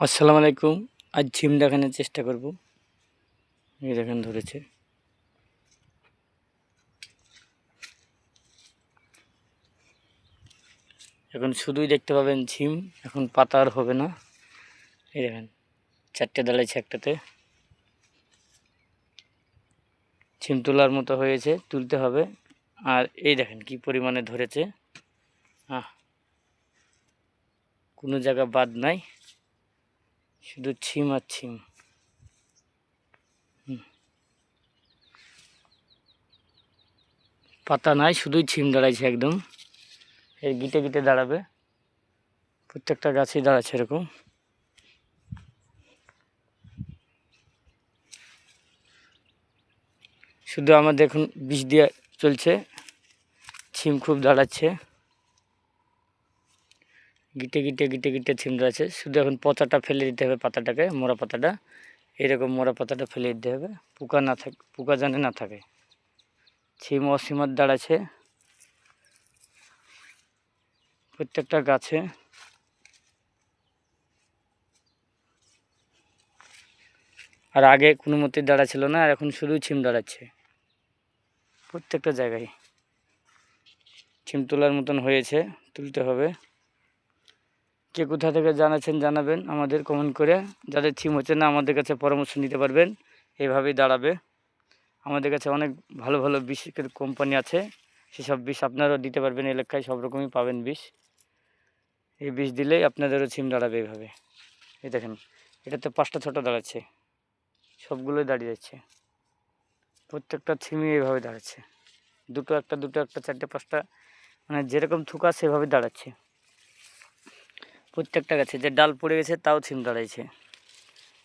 আসসালামু আলাইকুম। আজ ছিম দেখানোর চেষ্টা করব। এই দেখেন ধরেছে। এখন শুধুই দেখতে পাবেন ছিম, এখন পাতা আর হবে না। এই দেখেন 4টে দাঁড়াইছে একটাতে। ছিম তোলার মতো হয়েছে, তুলতে হবে। আর এই দেখেন কি পরিমাণে ধরেছে। কোনো জায়গা বাদ নাই, শুধু ছিম আর ছিম। পাতা নাই, শুধুই ছিম দাঁড়াইছে একদম। এর গিটে গিটে দাঁড়াবে, প্রত্যেকটা গাছেই দাঁড়াচ্ছে এরকম। শুধু আমাদের এখন বিষ দিয়ে চলছে, ছিম খুব দাঁড়াচ্ছে। গিটে গিটে গিটে গিটে ছিম দাঁড়াচ্ছে। শুধু এখন পচাটা ফেলে দিতে হবে, পাতাটাকে, মোড়া পাতাটা। এরকম মোড়া পাতাটা ফেলে দিতে হবে, পোকা না থাকে, পোকা যেন না থাকে। ছিম অসীমাত দাঁড়াচ্ছে প্রত্যেকটা গাছে। আর আগে কোনো মতেই দাঁড়াচ্ছিল না, আর এখন শুধু ছিম দাঁড়াচ্ছে প্রত্যেকটা জায়গায়। ছিম তোলার মতন হয়েছে, তুলতে হবে। কে কোথা থেকে জানাচ্ছেন জানাবেন আমাদের কমেন্ট করে। যাদের ছিম হচ্ছে না আমাদের কাছে পরামর্শ নিতে পারবেন, এইভাবেই দাঁড়াবে। আমাদের কাছে অনেক ভালো ভালো বিষের কোম্পানি আছে, সেসব বিষ আপনারাও দিতে পারবেন। এলাকায় সব রকমই পাবেন বিষ। এই বিষ দিলেই আপনাদেরও ছিম দাঁড়াবে এইভাবে। এই দেখেন, এটাতে 5টা 6টা দাঁড়াচ্ছে, সবগুলোই দাঁড়িয়ে যাচ্ছে। প্রত্যেকটা ছিমই এইভাবে দাঁড়াচ্ছে, দুটো একটা 4টে 5টা, মানে যেরকম থুকা সেভাবে দাঁড়াচ্ছে। প্রত্যেকটা গাছে যে ডাল পড়ে গেছে তাও ছিম দাঁড়াইছে,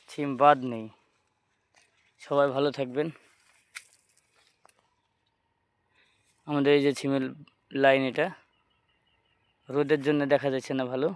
ছিম বাদ নেই। সবাই ভালো থাকবেন। আমাদের এই যে ছিমের লাইন, এটা রোদের জন্য দেখা যাচ্ছে না ভালো।